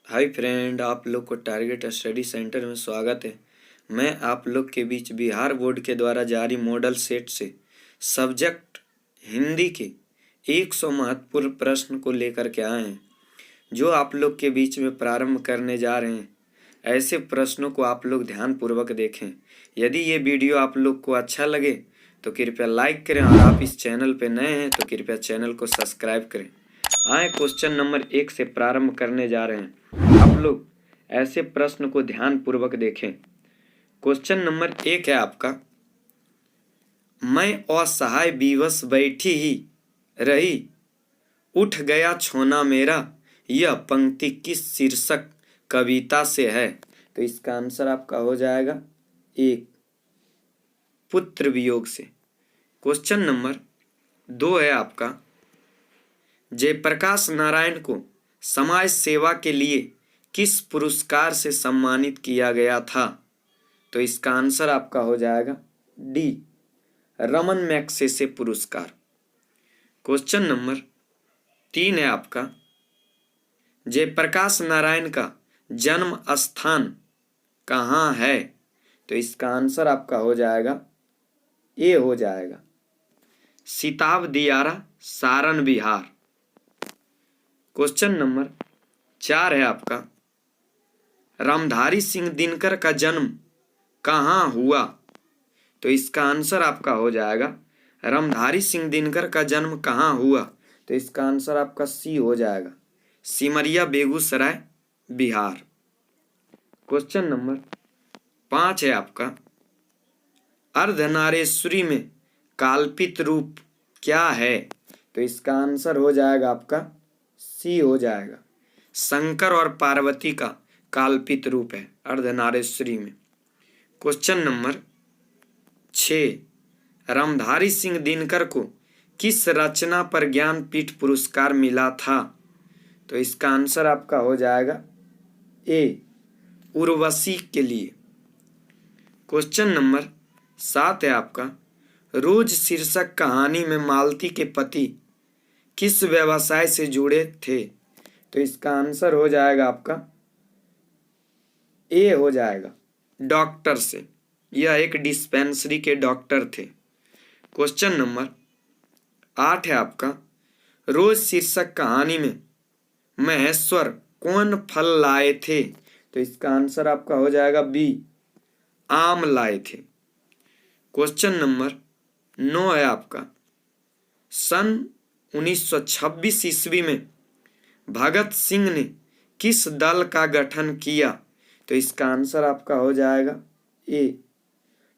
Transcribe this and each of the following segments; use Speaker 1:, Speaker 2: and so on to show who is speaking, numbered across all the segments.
Speaker 1: Hi friend, आप लोग को टारगेट स्टडी सेंटर में स्वागत है। मैं आप लोग के बीच बिहार बोर्ड के द्वारा जारी मॉडल सेट से सब्जेक्ट हिंदी के 100 महत्वपूर्ण प्रश्न को लेकर के आए हैं, जो आप लोग के बीच में प्रारंभ करने जा रहे हैं। ऐसे प्रश्नों को आप लोग ध्यानपूर्वक देखें। यदि ये वीडियो आप लोग को अच्छा लगे तो कृपया लाइक करें, और आप इस चैनल पर नए हैं तो कृपया चैनल को सब्सक्राइब करें। आए क्वेश्चन नंबर 1 से प्रारंभ करने जा रहे हैं। आप लोग ऐसे प्रश्न को ध्यान पूर्वक देखें। क्वेश्चन नंबर 1 है आपका, मैं असहाय विवश बैठी ही रही, उठ गया छोना मेरा, यह पंक्ति किस शीर्षक कविता से है? तो इसका आंसर आपका हो जाएगा 1, पुत्र वियोग से। क्वेश्चन नंबर 2 है आपका, जयप्रकाश नारायण को समाज सेवा के लिए किस पुरस्कार से सम्मानित किया गया था? तो इसका आंसर आपका हो जाएगा डी, रमन मैग्सेसे पुरस्कार। क्वेश्चन नंबर 3 है आपका, जयप्रकाश नारायण का जन्म स्थान कहाँ है? तो इसका आंसर आपका हो जाएगा ए, हो जाएगा सिताब दियारा, सारण, बिहार। क्वेश्चन नंबर 4 है आपका, रामधारी सिंह दिनकर का जन्म कहाँ हुआ? तो इसका आंसर आपका हो जाएगा, रामधारी सिंह दिनकर का जन्म कहाँ हुआ? तो इसका आंसर आपका सी हो जाएगा, सिमरिया, बेगूसराय, बिहार। क्वेश्चन नंबर 5 है आपका, अर्धनारेश्वरी में काल्पित रूप क्या है? तो इसका आंसर हो जाएगा आपका सी, हो जाएगा शंकर और पार्वती का काल्पित रूप है अर्धनारेश्वरी में। क्वेश्चन नंबर 6, रामधारी सिंह दिनकर को किस रचना पर ज्ञानपीठ पुरस्कार मिला था? तो इसका आंसर आपका हो जाएगा ए, उर्वशी के लिए। क्वेश्चन नंबर 7 है आपका, रोज शीर्षक कहानी में मालती के पति किस व्यवसाय से जुड़े थे? तो इसका आंसर हो जाएगा आपका ए, हो जाएगा डॉक्टर से। यह एक डिस्पेंसरी के डॉक्टर थे। क्वेश्चन नंबर 8 है आपका, रोज शीर्षक कहानी में महेश्वर कौन फल लाए थे? तो इसका आंसर आपका हो जाएगा बी, आम लाए थे। क्वेश्चन नंबर 9 है आपका, सन 1926 ईस्वी में भगत सिंह ने किस दल का गठन किया? तो इसका आंसर आपका हो जाएगा ए,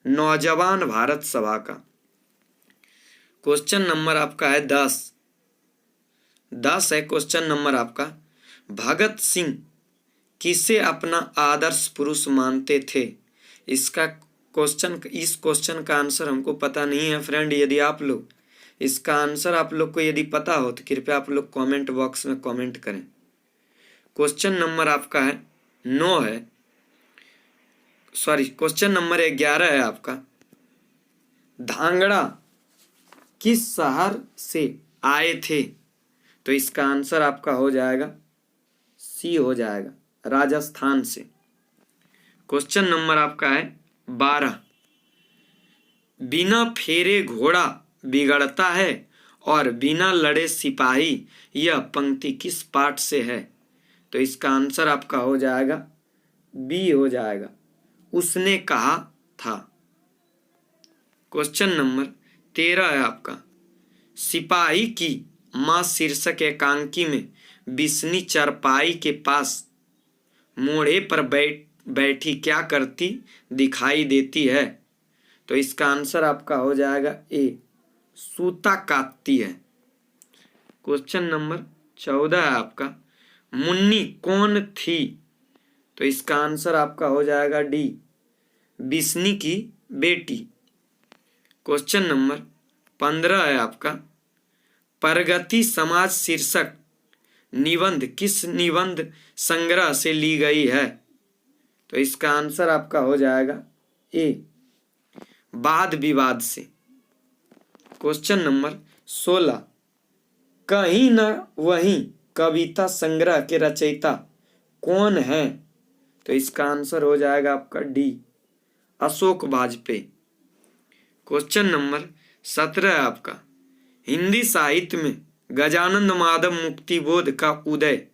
Speaker 1: नौजवान भारत सभा का। क्वेश्चन नंबर आपका है 10 है क्वेश्चन नंबर आपका, भगत सिंह किसे अपना आदर्श पुरुष मानते थे? इस क्वेश्चन का आंसर हमको पता नहीं है फ्रेंड। यदि आप लोग इसका आंसर आप लोग को यदि पता हो तो कृपया आप लोग कमेंट बॉक्स में कमेंट करें। क्वेश्चन नंबर आपका है 9 है, क्वेश्चन नंबर 11 है आपका, धांगड़ा किस शहर से आए थे? तो इसका आंसर आपका हो जाएगा सी, हो जाएगा राजस्थान से। क्वेश्चन नंबर आपका है 12, बिना फेरे घोड़ा बिगड़ता है और बिना लड़े सिपाही, यह पंक्ति किस पाठ से है? तो इसका आंसर आपका हो जाएगा बी, हो जाएगा उसने कहा था। क्वेश्चन नंबर 13 है आपका, सिपाही की मां शीर्षक एकांकी में बिस्नी चरपाई के पास मोढ़े पर बैठी क्या करती दिखाई देती है? तो इसका आंसर आपका हो जाएगा ए, सूता काटती है। क्वेश्चन नंबर 14 है आपका, मुन्नी कौन थी? तो इसका आंसर आपका हो जाएगा डी, बिस्नी की बेटी। क्वेश्चन नंबर 15 है आपका, प्रगति समाज शीर्षक निबंध किस निबंध संग्रह से ली गई है? तो इसका आंसर आपका हो जाएगा ए, वाद विवाद से। क्वेश्चन नंबर 16, कहीं न वहीं कविता संग्रह के रचयिता कौन है? तो इसका आंसर हो जाएगा आपका D, Ashok Vajpayee. Question number 17 है आपका, हिंदी साहित्य में गजानन माधव मुक्तिबोध का उदय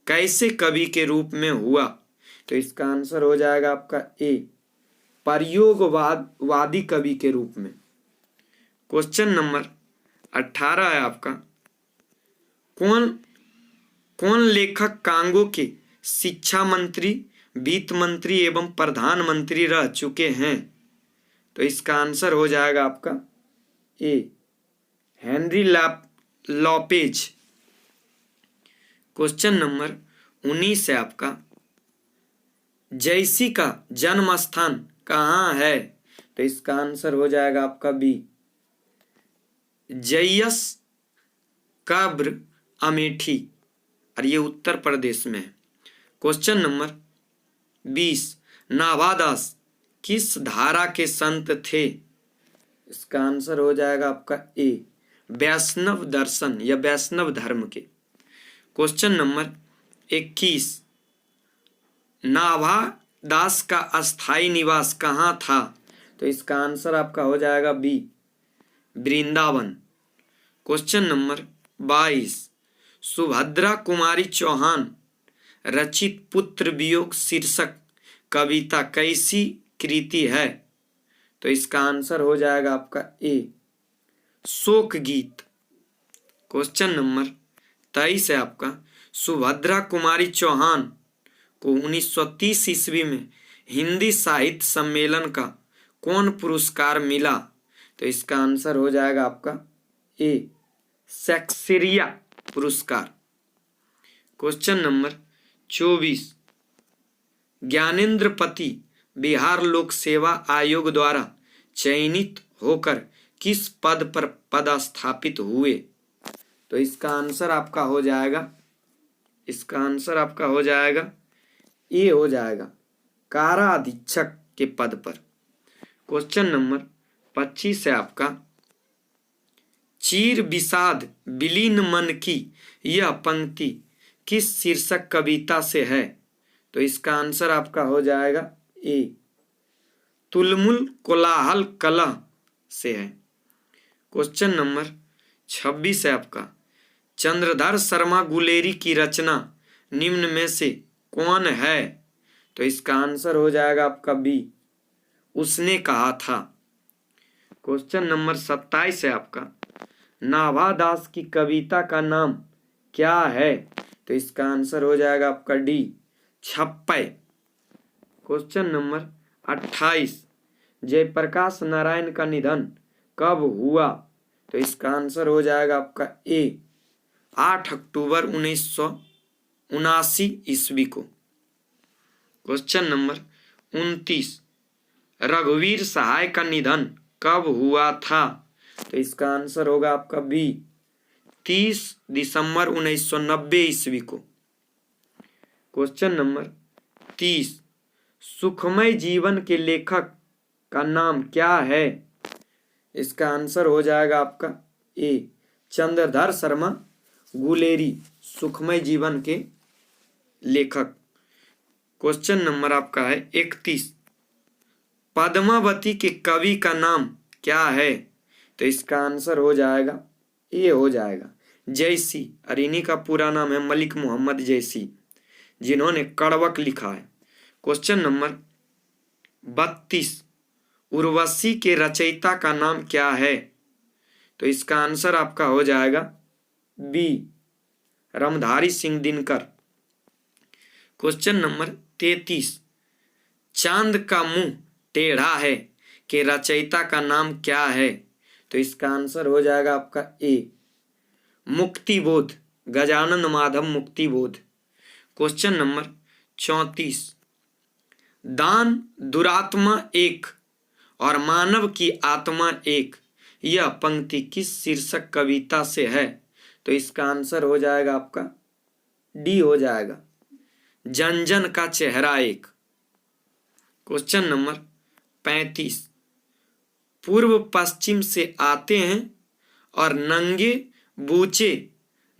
Speaker 1: कैसे कवि के रूप में हुआ? तो इसका आंसर हो जाएगा आपका ए, प्रयोगवादी कवि के रूप में। क्वेश्चन नंबर 18 है आपका, कौन कौन लेखक कांगो के शिक्षा मंत्री, वित्त मंत्री एवं प्रधानमंत्री रह चुके हैं? तो इसका आंसर हो जाएगा आपका ए, हेनरी लॉपेज। क्वेश्चन नंबर 19 है आपका, जयसी का जन्म स्थान कहाँ है? तो इसका आंसर हो जाएगा आपका बी, जयस कब्र अमेठी, और ये उत्तर प्रदेश में है। क्वेश्चन नंबर 20, नाभादास किस धारा के संत थे? इसका आंसर हो जाएगा आपका ए, वैष्णव दर्शन या वैष्णव धर्म के। क्वेश्चन नंबर 21, नाभादास का अस्थायी निवास कहाँ था? तो इसका आंसर आपका हो जाएगा B, Vrindavan. Question number 22, Subhadra Kumari Chauhan रचित पुत्र वियोग शीर्षक कविता कैसी कृति है? तो इसका आंसर हो जाएगा आपका ए, शोक गीत। क्वेश्चन नंबर 23 है आपका, सुभद्रा कुमारी चौहान को 1930 ईस्वी में हिंदी साहित्य सम्मेलन का कौन पुरस्कार मिला? तो इसका आंसर हो जाएगा आपका ए, शेक्सपियर पुरस्कार। क्वेश्चन नंबर 24, ज्ञानेंद्र बिहार लोक सेवा आयोग द्वारा चयनित होकर किस पद पर पदस्थापित हुए? तो इसका आंसर आपका हो जाएगा, इसका आंसर आपका हो जाएगा ए, हो जाएगा कारा अधीक्षक के पद पर। क्वेश्चन नंबर 25 है आपका, चीर विषाद विलीन मन की यह पंक्ति किस शीर्षक कविता से है? तो इसका आंसर आपका हो जाएगा ए, तुलमुल कोलाहल कलह से है। क्वेश्चन नंबर 26 है आपका, चंद्रधर शर्मा गुलेरी की रचना निम्न में से कौन है? तो इसका आंसर हो जाएगा आपका बी, उसने कहा था। क्वेश्चन नंबर 27 है आपका, नाभादास की कविता का नाम क्या है? तो इसका आंसर हो जाएगा आपका डी, छप्पय। क्वेश्चन नंबर 28, जयप्रकाश नारायण का निधन कब हुआ? तो इसका आंसर हो जाएगा आपका ए, 8 अक्टूबर 1979 ईस्वी को। क्वेश्चन नंबर 29, रघुवीर सहाय का निधन कब हुआ था? तो इसका आंसर होगा आपका बी, 30 दिसंबर 1990 ईस्वी को। क्वेश्चन नंबर 30, सुखमय जीवन के लेखक का नाम क्या है? इसका आंसर हो जाएगा आपका ए, चंद्रधर शर्मा गुलेरी, सुखमय जीवन के लेखक। क्वेश्चन नंबर आपका है 31, पद्मावती के कवि का नाम क्या है? तो इसका आंसर हो जाएगा ए, हो जाएगा जयसी, और इन्हीं का पूरा नाम है मलिक मोहम्मद जयसी, जिन्होंने कड़वक लिखा है। क्वेश्चन नंबर 32, उर्वशी के रचयिता का नाम क्या है? तो इसका आंसर आपका हो जाएगा B, Ramdhari Singh Dinkar. Question number 33, चांद का मुंह टेढ़ा है के रचयिता का नाम क्या है? तो इसका आंसर हो जाएगा आपका ए, मुक्तिबोध, गजानन माधव मुक्तिबोध। क्वेश्चन नंबर 34, दान दुरात्मा एक और मानव की आत्मा एक, यह पंक्ति किस शीर्षक कविता से है? तो इसका आंसर हो जाएगा आपका डी, हो जाएगा जन जन का चेहरा एक। क्वेश्चन नंबर 35, पूर्व पश्चिम से आते हैं और नंगे बूचे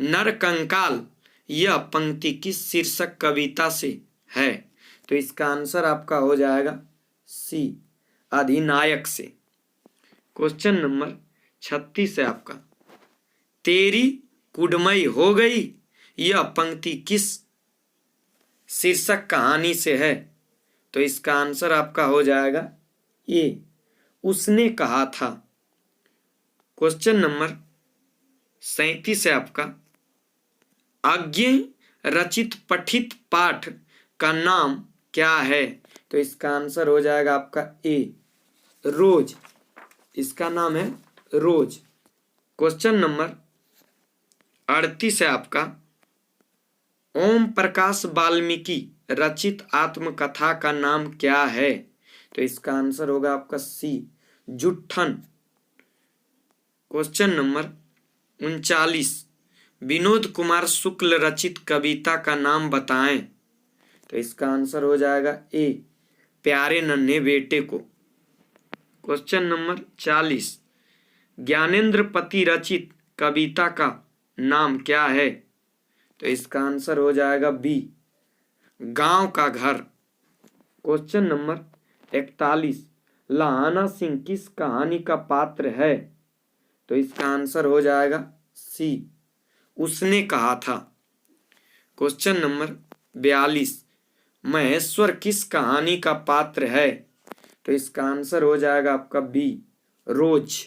Speaker 1: नर कंकाल यह पंक्ति किस शीर्षक कविता से है? तो इसका आंसर आपका हो जाएगा सी, अधिनायक से। क्वेश्चन नंबर 36 है आपका, तेरी कुड़मई हो गई, यह पंक्ति किस शीर्षक कहानी से है? तो इसका आंसर आपका हो जाएगा ए, उसने कहा था। क्वेश्चन नंबर 37 है आपका, अज्ञेय रचित पठित पाठ का नाम क्या है? तो इसका आंसर हो जाएगा आपका ए, रोज। इसका नाम है रोज। क्वेश्चन नंबर 38 है आपका, ओम प्रकाश वाल्मीकि रचित आत्मकथा का नाम क्या है? तो इसका आंसर होगा आपका सी, जुट्ठन। क्वेश्चन नंबर 39, विनोद कुमार शुक्ल रचित कविता का नाम बताएं। तो इसका आंसर हो जाएगा ए, प्यारे नन्हे बेटे को। क्वेश्चन नंबर 40, ज्ञानेंद्र पति रचित कविता का नाम क्या है? तो इसका आंसर हो जाएगा बी, गांव का घर। क्वेश्चन नंबर 41, लहाना सिंह किस कहानी का पात्र है? तो इसका आंसर हो जाएगा सी, उसने कहा था। क्वेश्चन नंबर 42, महेश्वर किस कहानी का पात्र है? तो इसका आंसर हो जाएगा आपका बी, रोज।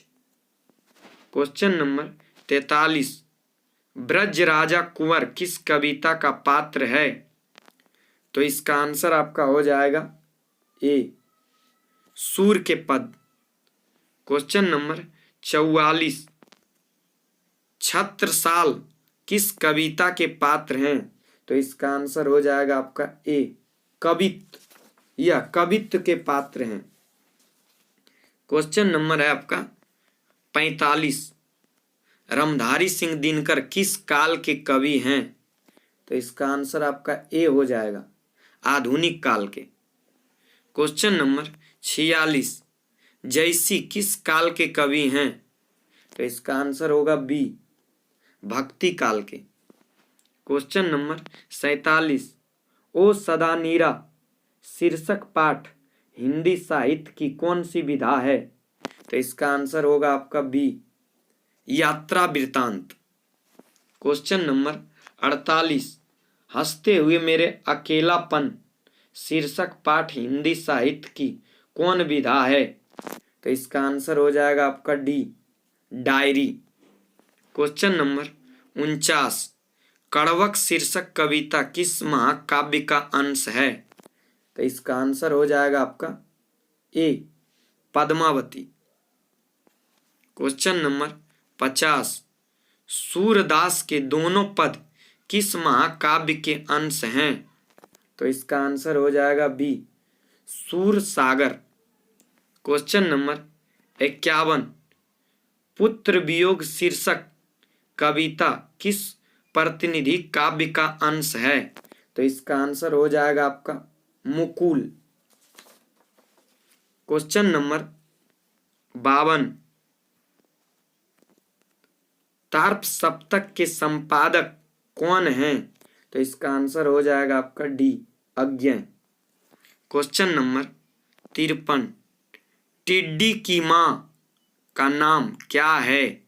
Speaker 1: क्वेश्चन नंबर 43, ब्रज राजा कुंवर किस कविता का पात्र है? तो इसका आंसर आपका हो जाएगा ए, सूर के पद। क्वेश्चन नंबर 44, छत्रसाल किस कविता के पात्र हैं? तो इसका आंसर हो जाएगा आपका ए, कवित्त, या कवित्त के पात्र हैं। क्वेश्चन नंबर है आपका 45, रामधारी सिंह दिनकर किस काल के कवि हैं? तो इसका आंसर आपका ए हो जाएगा, आधुनिक काल के। क्वेश्चन नंबर 46, जयसी किस काल के कवि हैं? तो इसका आंसर होगा बी, भक्ति काल के। क्वेश्चन नंबर 47, ओ सदा नीरा शीर्षक पाठ हिंदी साहित्य की कौन सी विधा है? तो इसका आंसर होगा आपका बी, यात्रा वृतांत। क्वेश्चन नंबर 48, हंसते हुए मेरे अकेलापन शीर्षक पाठ हिंदी साहित्य की कौन विधा है? तो इसका आंसर हो जाएगा आपका डी, डायरी। क्वेश्चन नंबर 49, कड़वक शीर्षक कविता किस महाकाव्य का अंश है? तो इसका आंसर हो जाएगा आपका ए, पद्मावती। क्वेश्चन नंबर 50, सूरदास के दोनों पद किस महाकाव्य के अंश हैं? तो इसका आंसर हो जाएगा बी, सूर सागर। क्वेश्चन नंबर 51, पुत्र वियोग शीर्षक कविता किस प्रतिनिधि काव्य का अंश है? तो इसका आंसर हो जाएगा आपका मुकुल। क्वेश्चन नंबर 52, तार्प सप्तक के संपादक कौन हैं? तो इसका आंसर हो जाएगा आपका डी, अज्ञेय। क्वेश्चन नंबर 53, टिड्डी की मां का नाम क्या है?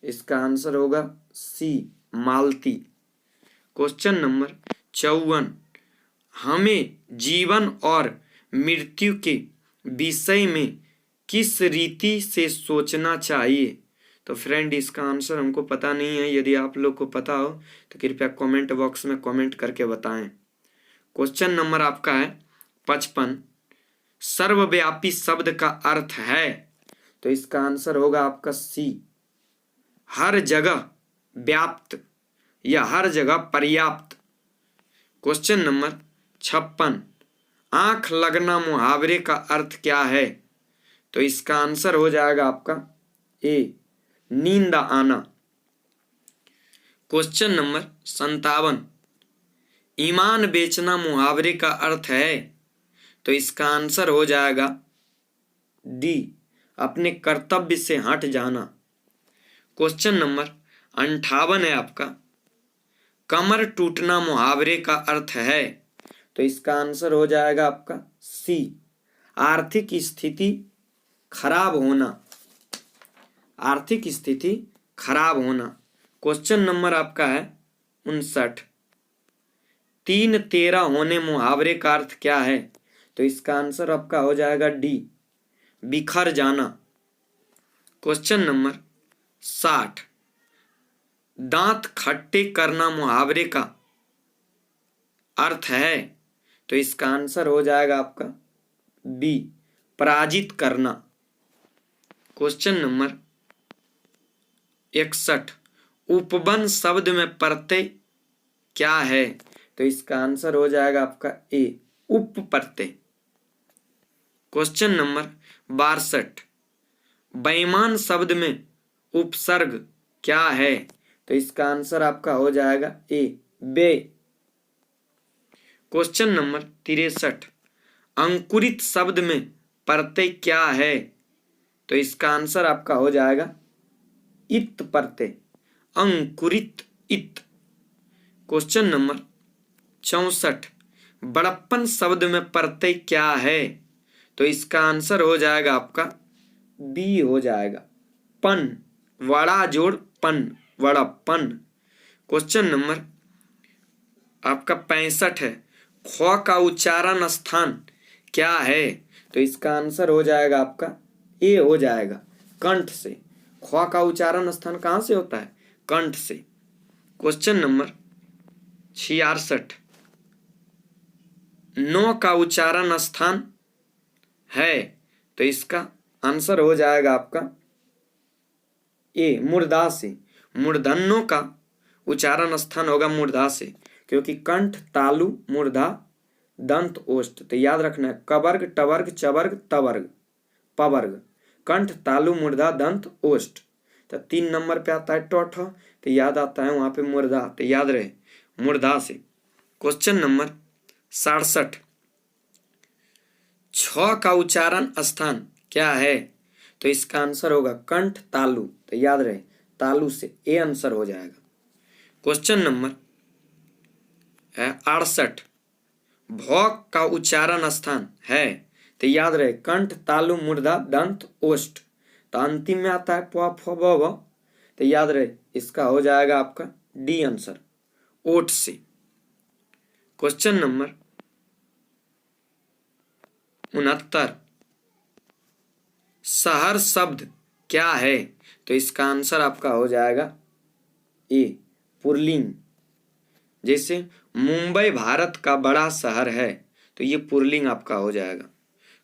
Speaker 1: इसका आंसर होगा सी, मालती। क्वेश्चन नंबर 54, हमें जीवन और मृत्यु के विषय में किस रीति से सोचना चाहिए? तो फ्रेंड इसका आंसर हमको पता नहीं है, यदि आप लोग को पता हो तो कृपया कमेंट बॉक्स में कमेंट करके बताएं। क्वेश्चन नंबर आपका है 55, सर्वव्यापी शब्द का अर्थ है? तो इसका आंसर होगा आपका सी, हर जगह व्याप्त या हर जगह पर्याप्त। क्वेश्चन नंबर 56, आंख लगना मुहावरे का अर्थ क्या है? तो इसका आंसर हो जाएगा आपका ए, नींद आना। क्वेश्चन नंबर 57, ईमान बेचना मुहावरे का अर्थ है? तो इसका आंसर हो जाएगा डी, अपने कर्तव्य से हट जाना। क्वेश्चन नंबर 58 है आपका, कमर टूटना मुहावरे का अर्थ है, तो इसका आंसर हो जाएगा आपका सी, आर्थिक स्थिति खराब होना। आर्थिक स्थिति खराब होना। क्वेश्चन नंबर आपका है 59। 3-13 होने मुहावरे का अर्थ क्या है, तो इसका आंसर आपका हो जाएगा डी, बिखर जाना। Question number 60। दांत खट्टे करना मुहावरे का अर्थ है, तो इसका आंसर हो जाएगा आपका बी, पराजित करना। Question number 61। उपवन शब्द में प्रत्यय क्या है, तो इसका आंसर हो जाएगा आपका ए, उप प्रत्यय। Question number 62। बेईमान शब्द में उपसर्ग क्या है, तो इसका आंसर आपका हो जाएगा ए, बे। Question number 63। अंकुरित शब्द में प्रत्यय क्या है, तो इसका आंसर आपका हो जाएगा इत प्रत्यय, अंकुरित इत। Question number 64। बड़प्पन शब्द में प्रत्यय क्या है, तो इसका आंसर हो जाएगा आपका बी हो जाएगा, पन, वड़ा जोड़ पन, वड़प्पन। क्वेश्चन नंबर आपका 65 है। ख का उच्चारण स्थान क्या है, तो इसका आंसर हो जाएगा आपका ए हो जाएगा, कंठ से। ख का उच्चारण स्थान कहाँ से होता है, कंठ से। Question number 66। नो का उच्चारण स्थान है, तो इसका आंसर हो जाएगा आपका ए, मूर्धा से। मूर्धन्यों का उच्चारण स्थान होगा मूर्धा से, क्योंकि कंठ, तालु, मूर्धा, दंत, ओष्ठ। तो याद रखना है कवर्ग, टवर्ग, चवर्ग, तवर्ग, पवर्ग, कंठ, तालु, मूर्धा, दंत, ओष्ठ। तो 3 नंबर पे आता है टोठ, तो याद आता है वहां पे मूर्धा, तो याद रहे मूर्धा से। Question number 67। छ का उच्चारण स्थान क्या है, तो इसका आंसर होगा कंठ, तालु, तो याद रहे तालु से, ए आंसर हो जाएगा। Question number 68। भ का उच्चारण स्थान है, तो याद रहे कंठ, तालु, मूर्धा, दंत, ओष्ठ। तो अंतिम में आता है प, फ, ब, भ, तो याद रहे इसका हो जाएगा आपका डी आंसर, ओठ से। Question number 69। शहर शब्द क्या है, तो इसका आंसर आपका हो जाएगा ए, पुल्लिंग। जैसे मुंबई भारत का बड़ा शहर है, तो ये पुल्लिंग आपका हो जाएगा।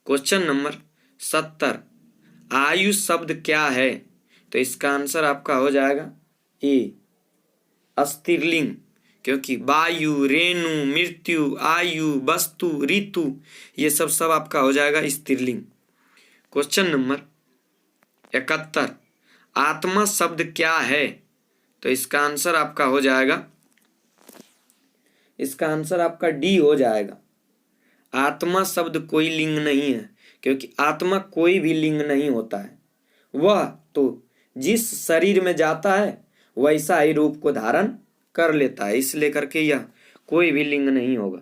Speaker 1: Question number 70। आयु शब्द क्या है, तो इसका आंसर आपका हो जाएगा ए, स्त्रीलिंग, क्योंकि वायु, रेणु, मृत्यु, आयु, वस्तु, ऋतु, ये सब आपका हो जाएगा स्त्रीलिंग। Question number 71। आत्मा शब्द क्या है, तो इसका आंसर आपका हो जाएगा, इसका आंसर आपका डी हो जाएगा। आत्मा शब्द कोई लिंग नहीं है, क्योंकि आत्मा कोई भी लिंग नहीं होता है, वह तो जिस शरीर में जाता है वैसा ही रूप को धारण कर लेता है, इसलिए करके यह कोई भी लिंग नहीं होगा।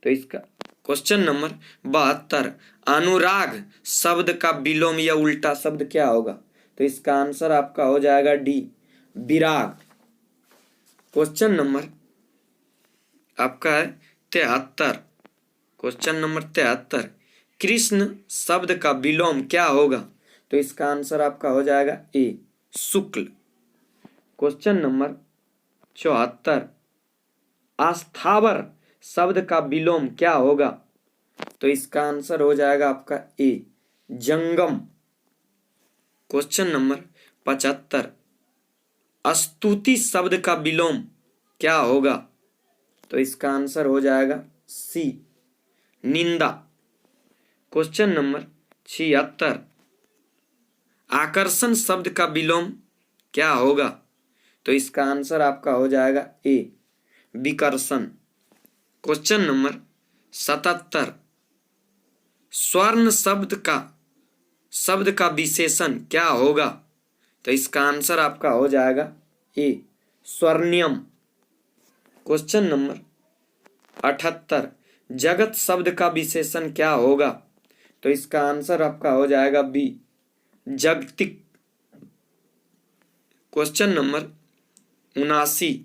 Speaker 1: तो इसका क्वेश्चन नंबर 72। अनुराग शब्द का विलोम या उल्टा शब्द क्या होगा, तो इसका आंसर आपका हो जाएगा डी, विराग। क्वेश्चन नंबर आपका है 73। Question number 73। कृष्ण शब्द का विलोम क्या होगा, तो इसका आंसर आपका हो जाएगा ए, शुक्ल। Question number 74। अस्थावर शब्द का विलोम क्या होगा, तो इसका आंसर हो जाएगा आपका ए, जंगम। Question number 75। स्तुति शब्द का विलोम क्या होगा, तो इसका आंसर हो जाएगा सी, निंदा। Question number 76। आकर्षण शब्द का विलोम क्या होगा, तो इसका आंसर आपका हो जाएगा ए, विकर्षण। Question number 77। स्वर्ण शब्द का विशेषण क्या होगा, तो इसका आंसर आपका हो जाएगा ए, स्वर्णियम। क्वेश्चन नंबर 78, जगत शब्द का विशेषण क्या होगा? तो इसका आंसर आपका हो जाएगा बी, जागतिक। क्वेश्चन नंबर 79,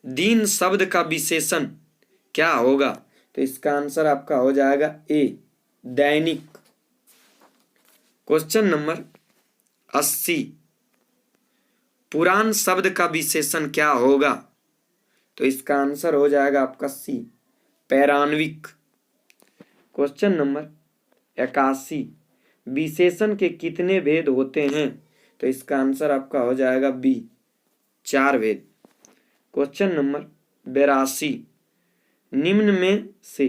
Speaker 1: दिन शब्द का विशेषण क्या होगा? तो इसका आंसर आपका हो जाएगा ए, दैनिक। क्वेश्चन नंबर 80, पुराण शब्द का विशेषण क्या होगा? तो इसका आंसर हो जाएगा आपका सी, पौराणिक। क्वेश्चन नंबर 81, विशेषण के कितने भेद होते हैं? तो इसका आंसर आपका हो जाएगा बी, 4 भेद। क्वेश्चन नंबर 82, निम्न में से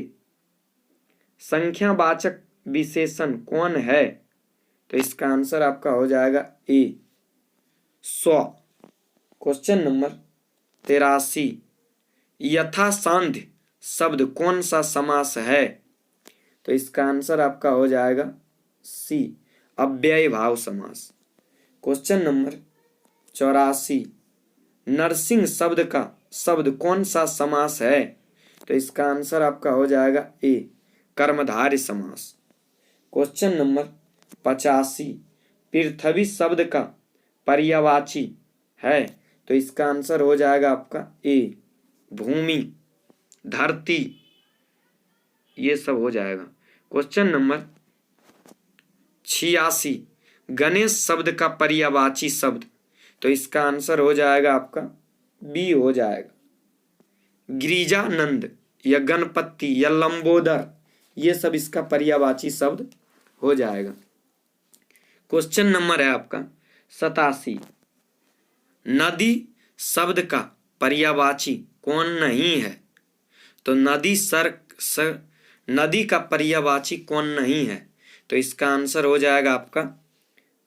Speaker 1: संख्यावाचक विशेषण कौन है? तो इसका आंसर आपका हो जाएगा ए, 100। क्वेश्चन नंबर 83, यथासांध्य शब्द कौन सा समास है? तो इसका आंसर आपका हो जाएगा सी, अव्यय भाव समास। क्वेश्चन नंबर 84, नरसिंह शब्द का शब्द कौन सा समास है? तो इसका आंसर आपका हो जाएगा ए, कर्मधारय समास। क्वेश्चन नंबर 85, पृथ्वी शब्द का पर्यायवाची है? तो इसका आंसर हो जाएगा आपका ए, भूमि, धरती, ये सब हो जाएगा। क्वेश्चन नंबर 86, गणेश शब्द का पर्यायवाची शब्द? तो इसका आंसर हो जाएगा आपका बी हो जाएगा, गिरिजानंद या गणपति या लंबोदर, ये सब इसका पर्यायवाची शब्द हो जाएगा। क्वेश्चन नंबर है आपका 87, नदी शब्द का पर्यायवाची कौन नहीं है? तो नदी का पर्यायवाची कौन नहीं है? तो इसका आंसर हो जाएगा आपका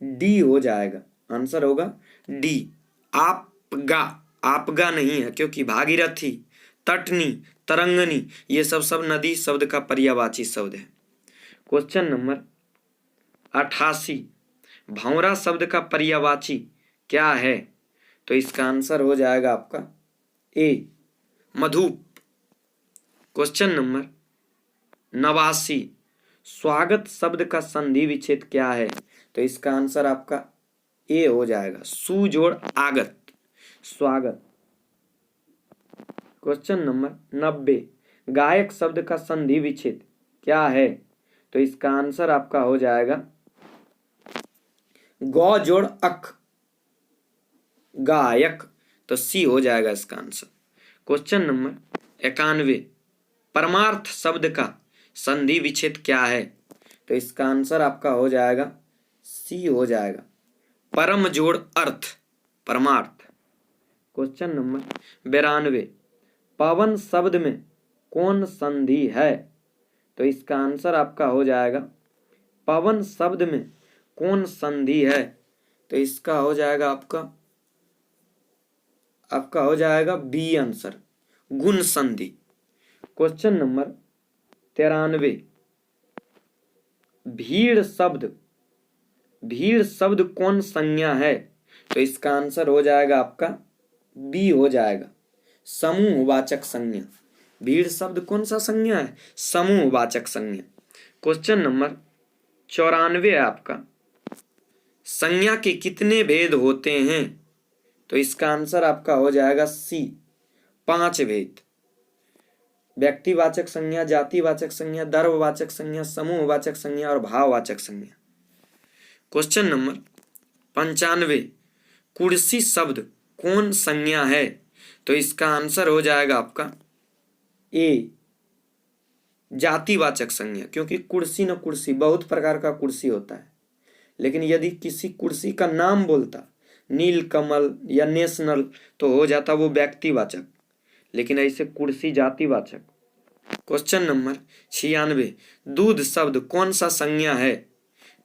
Speaker 1: डी हो जाएगा, आंसर होगा डी, आपगा। आपगा नहीं है, क्योंकि भागीरथी, तटनी, तरंगनी, ये सब नदी शब्द का पर्यायवाची शब्द है। क्वेश्चन नंबर 88, भंवरा शब्द का पर्यायवाची क्या है? तो इसका आंसर हो जाएगा आपका ए, मधुप। क्वेश्चन नंबर 89, स्वागत शब्द का संधि विच्छेद क्या है? तो इसका आंसर आपका ए हो जाएगा, सु जोड़ आगत, स्वागत। क्वेश्चन नंबर 90, गायक शब्द का संधि विच्छेद क्या है? तो इसका आंसर आपका हो जाएगा गौ जोड़ अक, गायक, तो सी हो जाएगा इसका आंसर। क्वेश्चन नंबर 91, परमार्थ शब्द का संधि विच्छेद क्या है? तो इसका आंसर आपका हो जाएगा सी हो जाएगा, परम जोड़ अर्थ, परमार्थ। क्वेश्चन नंबर 92, पवन शब्द में कौन संधि है? तो इसका आंसर आपका हो जाएगा, पवन शब्द में कौन संधि है? तो इसका हो जाएगा आपका हो जाएगा बी आंसर, गुण संधि। क्वेश्चन नंबर 93, भीड़ शब्द कौन संज्ञा है? तो इसका आंसर हो जाएगा आपका बी हो जाएगा, समूहवाचक संज्ञा। भीड़ शब्द कौन सा संज्ञा है? समूहवाचक संज्ञा। क्वेश्चन नंबर 94 है आपका, संज्ञा के कितने भेद होते हैं? तो इसका आंसर आपका हो जाएगा सी, 5 भेद। व्यक्तिवाचक संज्ञा, जातिवाचक संज्ञा, द्रव्यवाचक संज्ञा, समूहवाचक संज्ञा और भाववाचक संज्ञा। क्वेश्चन नंबर 95, कुर्सी शब्द कौन संज्ञा है? तो इसका आंसर हो जाएगा आपका ए, जातिवाचक संज्ञा, क्योंकि कुर्सी न कुर्सी, बहुत प्रकार का कुर्सी होता है, लेकिन यदि किसी कुर्सी का नाम बोलता नीलकमल या नेशनल तो हो जाता वो व्यक्तिवाचक, लेकिन ऐसे कुर्सी जातिवाचक। क्वेश्चन नंबर 96, दूध शब्द कौन सा संज्ञा है?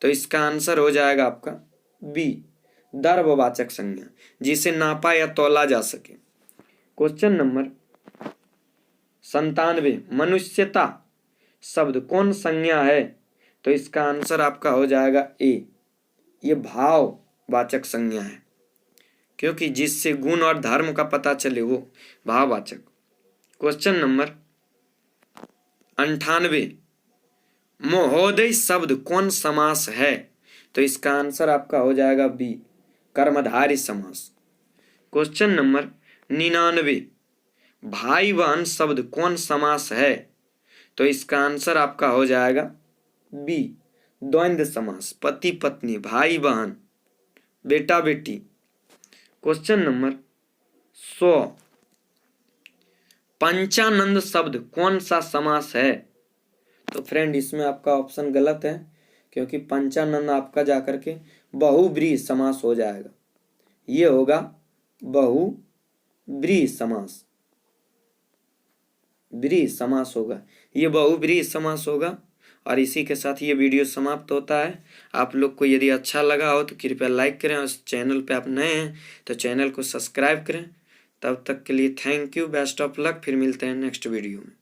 Speaker 1: तो इसका आंसर हो जाएगा आपका बी, द्रव्यवाचक संज्ञा, जिसे नापा या तौला जा सके। क्वेश्चन नंबर 97, मनुष्यता शब्द कौन संज्ञा है? तो इसका आंसर आपका हो जाएगा ए, ये भाववाचक संज्ञा है, क्योंकि जिससे गुण और धर्म का पता चले वो भाववाचक। क्वेश्चन नंबर 98, महोदय शब्द कौन समास है? तो इसका आंसर आपका हो जाएगा बी, कर्मधारय समास। क्वेश्चन नंबर 99, भाई बहन शब्द कौन समास है? तो इसका आंसर आपका हो जाएगा बी, द्वंद्व समास। पति पत्नी, भाई बहन, बेटा बेटी। क्वेश्चन नंबर 100, पंचानंद शब्द कौन सा समास है? तो फ्रेंड इसमें आपका ऑप्शन गलत है, क्योंकि पंचानंद आपका जाकर के बहुब्रीहि समास हो जाएगा। ये होगा बहुब्रीहि समास, ब्रीहि समास होगा, ये बहुब्रीहि समास होगा। और इसी के साथ ये वीडियो समाप्त होता है। आप लोग को यदि अच्छा लगा हो तो कृपया लाइक करें, और चैनल पे आप नए हैं तो चैनल को सब्सक्राइब करें। तब तक के लिए thank you, best of luck. फिर मिलते हैं नेक्स्ट वीडियो में।